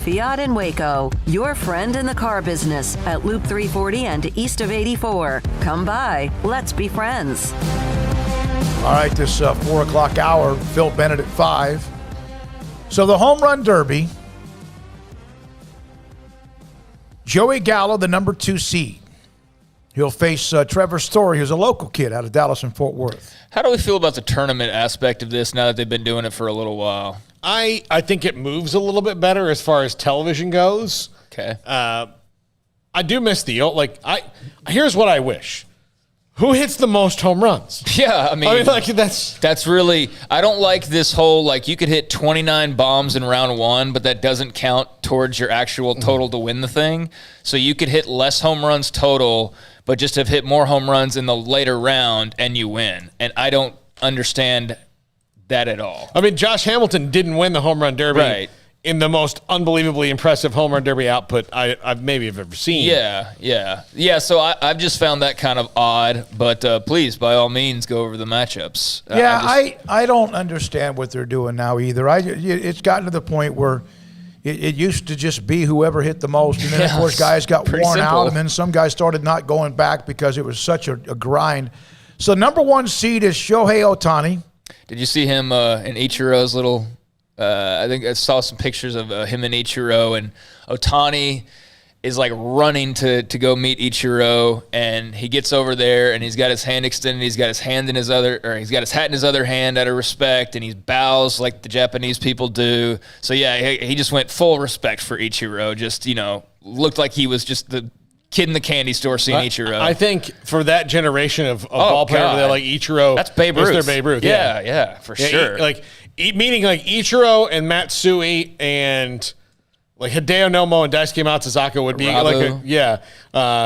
Fiat in Waco, your friend in the car business at Loop 340 and east of 84. Come by. Let's be friends. All right, this 4 o'clock hour, Phil Bennett at 5. So the home run derby, Joey Gallo, the number 2 seed. He'll face Trevor Story, who's a local kid out of Dallas and Fort Worth. How do we feel about the tournament aspect of this now that they've been doing it for a little while? I think it moves a little bit better as far as television goes. Okay. I do miss here's what I wish. Who hits the most home runs? Yeah, I mean that's really, I don't like this whole, you could hit 29 bombs in round 1, but that doesn't count towards your actual total to win the thing. So you could hit less home runs total, but just have hit more home runs in the later round and you win. And I don't understand that at all. I mean, Josh Hamilton didn't win the home run derby in the most unbelievably impressive home run derby output I've maybe ever seen. Yeah. So I've just found that kind of odd, but please, by all means, go over the matchups. I don't understand what they're doing now either. It's gotten to the point where it used to just be whoever hit the most, and then, of course, guys got worn out, and then some guys started not going back because it was such a grind. So number 1 seed is Shohei Ohtani. Did you see him in Ichiro's little I think I saw some pictures of him and Ichiro, and Ohtani is running to go meet Ichiro, and he gets over there and he's got his hand extended. He's got his hand in his he's got his hat in his other hand out of respect, and he bows like the Japanese people do. So yeah, he just went full respect for Ichiro. Just, looked like he was just the kid in the candy store seeing Ichiro. I think for that generation of ball player over there, like Ichiro, that's Babe Ruth. Their Babe Ruth. Yeah, for sure. Meaning Ichiro and Matsui and Hideo Nomo and Daisuke Matsuzaka would be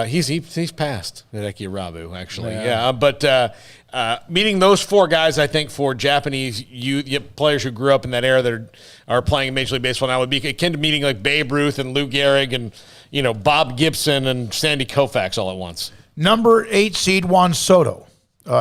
he's past Hideki Rabu actually. But meeting those 4 guys, I think for Japanese players who grew up in that era that are playing in Major League Baseball now would be akin to meeting Babe Ruth and Lou Gehrig and Bob Gibson and Sandy Koufax all at once. Number 8 seed Juan Soto.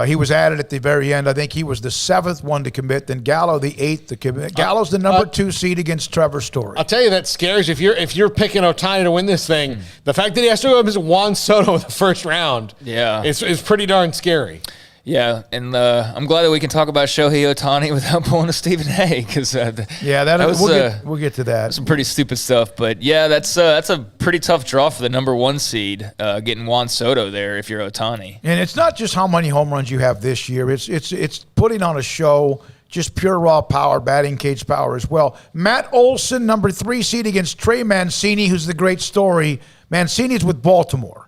He was added at the very end. I think he was the 7th one to commit. Then Gallo, the 8th to commit. Gallo's the number 2 seed against Trevor Story. I'll tell you, that scares if you're picking Ohtani to win this thing. The fact that he has to go up against Juan Soto in the first round, is pretty darn scary. Yeah, and I'm glad that we can talk about Shohei Ohtani without pulling a Stephen A. Because we'll get to that. Some pretty stupid stuff, but yeah, that's a pretty tough draw for the number 1 seed, getting Juan Soto there if you're Ohtani. And it's not just how many home runs you have this year; it's putting on a show, just pure raw power, batting cage power as well. Matt Olson, number 3 seed against Trey Mancini, who's the great story. Mancini's with Baltimore,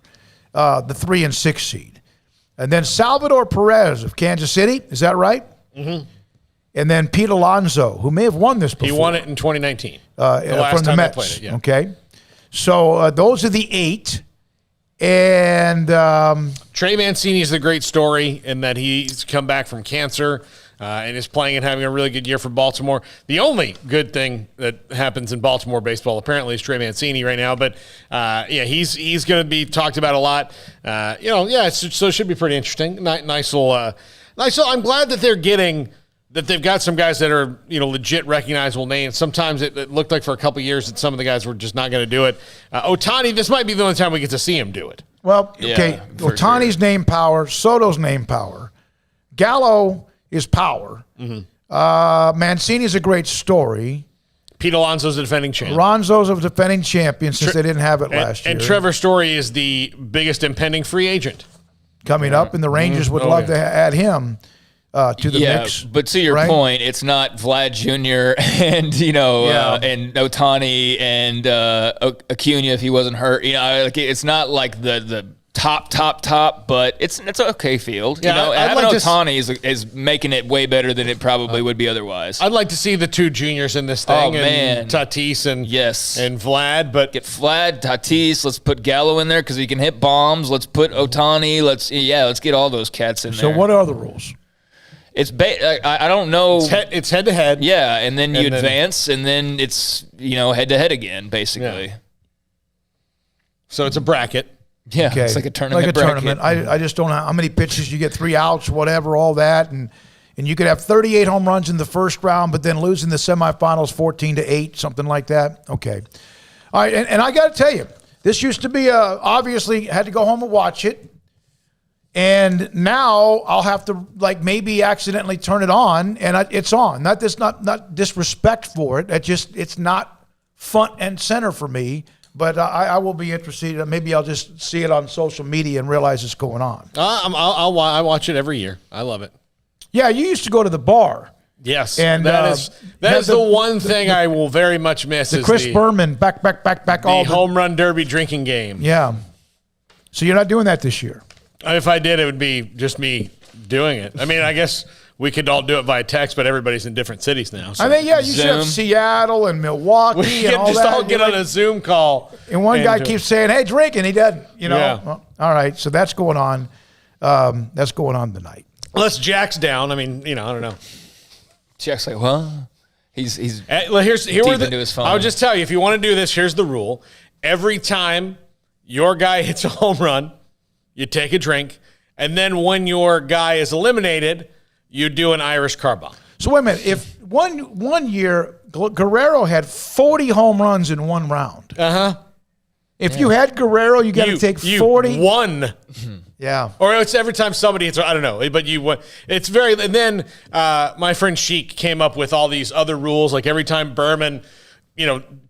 the 3 and 6 seed. And then Salvador Perez of Kansas City. Is that right? Mm-hmm. And then Pete Alonso, who may have won this before. He won it in 2019. The last from the Mets. They played it, yeah. Okay. So those are the 8. And Trey Mancini is the great story in that he's come back from cancer and is playing and having a really good year for Baltimore. The only good thing that happens in Baltimore baseball apparently is Trey Mancini right now. But he's going to be talked about a lot. So it should be pretty interesting. Nice little. I'm glad that they've got some guys that are legit recognizable names. Sometimes it looked like for a couple of years that some of the guys were just not going to do it. Ohtani, this might be the only time we get to see him do it. Well, okay, Ohtani's name power, Soto's name power, Gallo is power. Mm-hmm. Mancini's a great story. Pete Alonso's the defending champ. Alonso's a defending champion since they didn't have it last year. And Trevor Story is the biggest impending free agent coming up, and the Rangers would love to add him to the mix. But to your point, it's not Vlad Jr. and and Ohtani and Acuna if he wasn't hurt. It's not like the top, but it's an okay field. Yeah, having Ohtani is making it way better than it probably would be otherwise. I'd like to see the 2 juniors in this thing. And Tatis and Vlad, but get Vlad, Tatis. Let's put Gallo in there because he can hit bombs. Let's put Ohtani. Let's get all those cats in there. So what are the rules? It's I don't know. It's head to head. Yeah, and then you advance, and then it's head to head again, basically. Yeah. So it's a bracket. Yeah, okay. It's like a tournament. I just don't know how many pitches you get, 3 outs, whatever, all that, and you could have 38 home runs in the first round, but then lose in the semifinals 14-8, something like that. Okay. All right, and I got to tell you, this used to be obviously had to go home and watch it. And now I'll have to maybe accidentally turn it on, and it's on. Not disrespect for it. It's not front and center for me. But I will be interested. Maybe I'll just see it on social media and realize it's going on. I watch it every year. I love it. Yeah, you used to go to the bar. Yes, and that is the one thing I will very much miss. The Chris Berman back. The home run derby drinking game. Yeah. So you're not doing that this year. If I did, it would be just me doing it. I mean, I guess we could all do it via text, but everybody's in different cities now. So. I mean, yeah, you should have Seattle and Milwaukee we and all just that. all get on a Zoom call. And one guy keeps saying, "Hey, drink," and he doesn't. Yeah. Well, all right, so that's going on. That's going on tonight. Unless Jack's down. I mean, I don't know. Jack's like, what? He's here into his phone. I'll just tell you, if you want to do this, here's the rule. Every time your guy hits a home run, you take a drink, and then when your guy is eliminated, you do an Irish car bomb. So wait a minute. If one year Guerrero had 40 home runs in one round. If you had Guerrero, you got to take 40. Won. Yeah. Or it's every time somebody hits, I don't know, but you won. It's very, and then my friend Sheik came up with all these other rules, like every time Berman,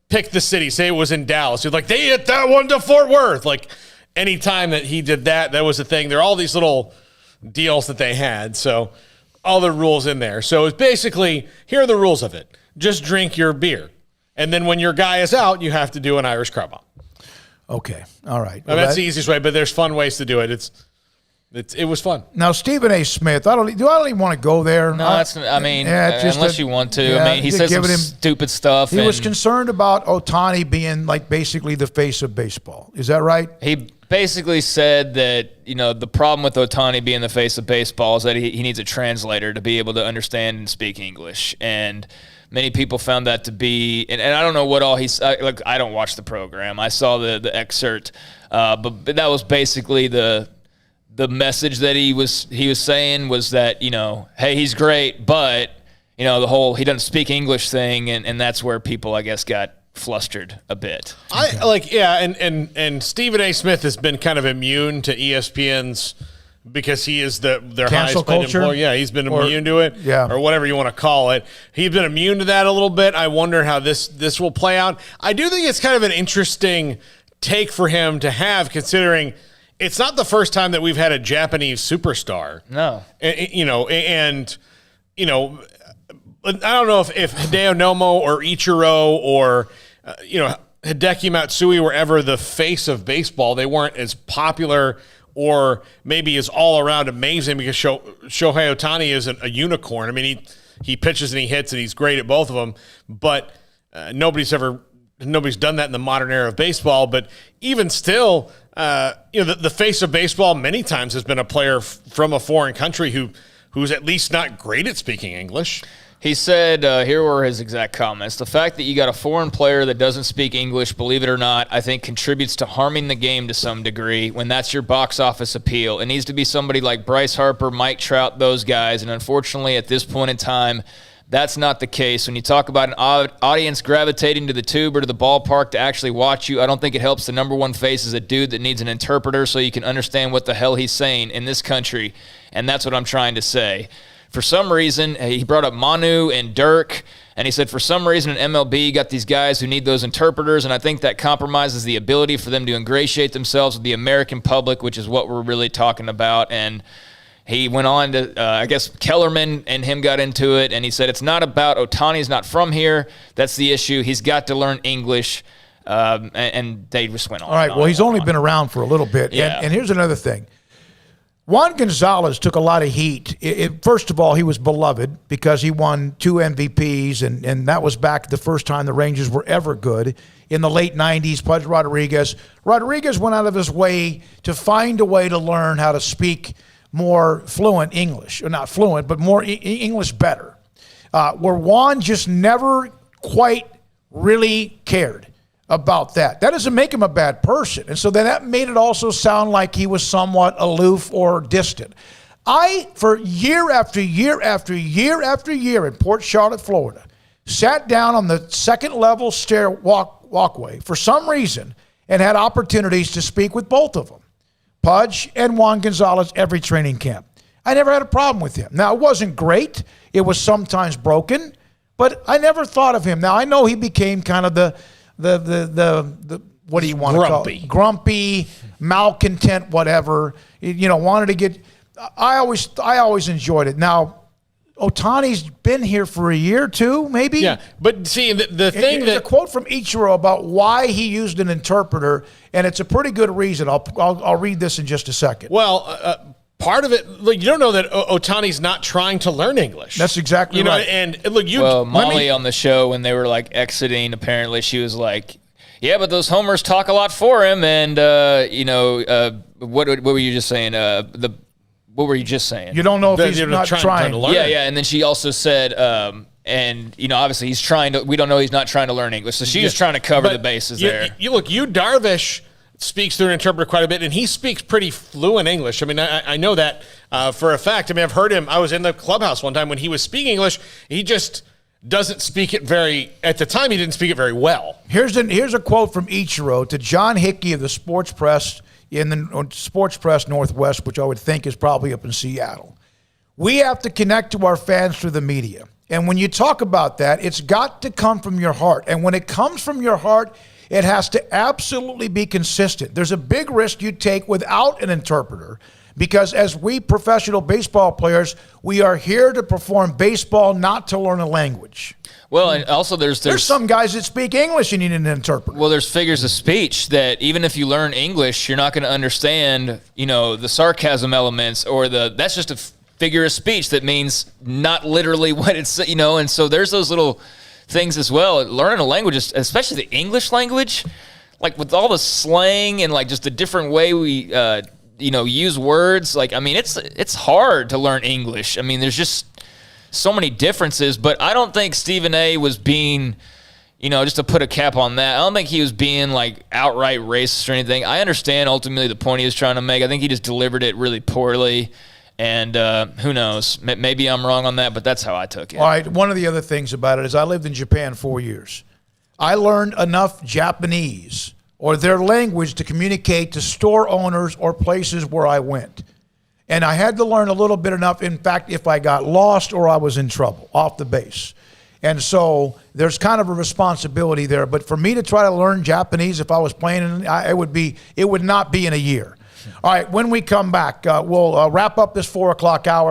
picked the city, say it was in Dallas, he's like, they hit that one to Fort Worth. Like any time that he did that was a thing. There are all these little deals that they had. So all the rules in there. So it's basically, here are the rules of it. Just drink your beer. And then when your guy is out, you have to do an Irish car bomb. Okay. All right. Well, that's the easiest way, but there's fun ways to do it. It was fun. Now, Stephen A. Smith, I don't even want to go there. No, unless you want to. Yeah, he says some stupid stuff. He was concerned about Ohtani being basically the face of baseball. Is that right? He basically said that, the problem with Ohtani being the face of baseball is that he needs a translator to be able to understand and speak English. And many people found that to be, and I don't know what all he's, I don't watch the program. I saw the excerpt, but that was basically the message that he was saying was that, hey, he's great, but, the whole he doesn't speak English thing, and that's where people, I guess, got flustered a bit. And Stephen A. Smith has been kind of immune to ESPN's, because he is their highest paid employee. Yeah, he's been immune to it, or whatever you want to call it. He's been immune to that a little bit. I wonder how this will play out. I do think it's kind of an interesting take for him to have, considering it's not the first time that we've had a Japanese superstar. No. I don't know if Hideo Nomo or Ichiro or, Hideki Matsui were ever the face of baseball. They weren't as popular or maybe is all around amazing, because Shohei Ohtani is a unicorn. I mean, he pitches and he hits and he's great at both of them, but nobody's done that in the modern era of baseball. But even still, the face of baseball many times has been a player from a foreign country who's at least not great at speaking English. He said, here were his exact comments. The fact that you got a foreign player that doesn't speak English, believe it or not, I think contributes to harming the game to some degree when that's your box office appeal. It needs to be somebody like Bryce Harper, Mike Trout, those guys. And unfortunately, at this point in time, that's not the case. When you talk about an audience gravitating to the tube or to the ballpark to actually watch you, I don't think it helps. The number one face is a dude that needs an interpreter so you can understand what the hell he's saying in this country. And that's what I'm trying to say. For some reason, he brought up Manu and Dirk, and he said for some reason in MLB, you got these guys who need those interpreters, and I think that compromises the ability for them to ingratiate themselves with the American public, which is what we're really talking about. And he went on to, I guess Kellerman and him got into it, and he said it's not about Ohtani's not from here. That's the issue. He's got to learn English, and they just went on. All right, well, he's only been around for a little bit. Yeah. And here's another thing. Juan Gonzalez took a lot of heat. First of all, he was beloved because he won 2 MVPs, and that was back the first time the Rangers were ever good. In the late 90s, Pudge Rodriguez. Rodriguez went out of his way to find a way to learn how to speak more fluent English. Or not fluent, but more English better. Where Juan just never quite really cared about that. That doesn't make him a bad person. And so then that made it also sound like he was somewhat aloof or distant. For year after year after year after year in Port Charlotte, Florida, sat down on the second level walkway for some reason and had opportunities to speak with both of them, Pudge and Juan Gonzalez, every training camp. I never had a problem with him. Now, it wasn't great. It was sometimes broken, but I never thought of him. Now, I know he became kind of the what do you want to call it? Grumpy, malcontent, whatever. Wanted to get. I always enjoyed it. Now, Ohtani's been here for a year, too, maybe. Yeah, but see, the thing there's a quote from Ichiro about why he used an interpreter, and it's a pretty good reason. I'll read this in just a second. Well, part of it, you don't know that Ohtani's not trying to learn English. That's exactly right. And look, Molly on the show, when they were exiting, apparently she was like, "Yeah, but those homers talk a lot for him." And what were you just saying? What were you just saying? You don't know if he's not trying to learn. Yeah. And then she also said, obviously he's trying to. We don't know he's not trying to learn English, so she was trying to cover the bases there. Darvish speaks through an interpreter quite a bit, and he speaks pretty fluent English. I mean, I know that for a fact. I mean, I've heard him. I was in the clubhouse one time when he was speaking English. He just doesn't speak it at the time, he didn't speak it very well. Here's a quote from Ichiro to John Hickey of the Sports Press in the Sports Press Northwest, which I would think is probably up in Seattle. "We have to connect to our fans through the media. And when you talk about that, it's got to come from your heart. And when it comes from your heart, it has to absolutely be consistent. There's a big risk you take without an interpreter, because as we professional baseball players, we are here to perform baseball, not to learn a language." Well, and also there's some guys that speak English and you need an interpreter. Well, there's figures of speech that even if you learn English, you're not going to understand, the sarcasm elements or that's just a figure of speech that means not literally what it's, and so there's those little things as well. Learning a language, especially the English language, with all the slang and just the different way we, use words. It's hard to learn English. I mean, there's just so many differences, but I don't think Stephen A was being, just to put a cap on that, I don't think he was being outright racist or anything. I understand ultimately the point he was trying to make. I think he just delivered it really poorly. And who knows? Maybe I'm wrong on that, but that's how I took it. All right. One of the other things about it is I lived in Japan 4 years. I learned enough Japanese or their language to communicate to store owners or places where I went. And I had to learn a little bit enough, in fact, if I got lost or I was in trouble off the base. And so there's kind of a responsibility there. But for me to try to learn Japanese if I was playing, it would not be in a year. All right, when we come back, we'll wrap up this 4 o'clock hour.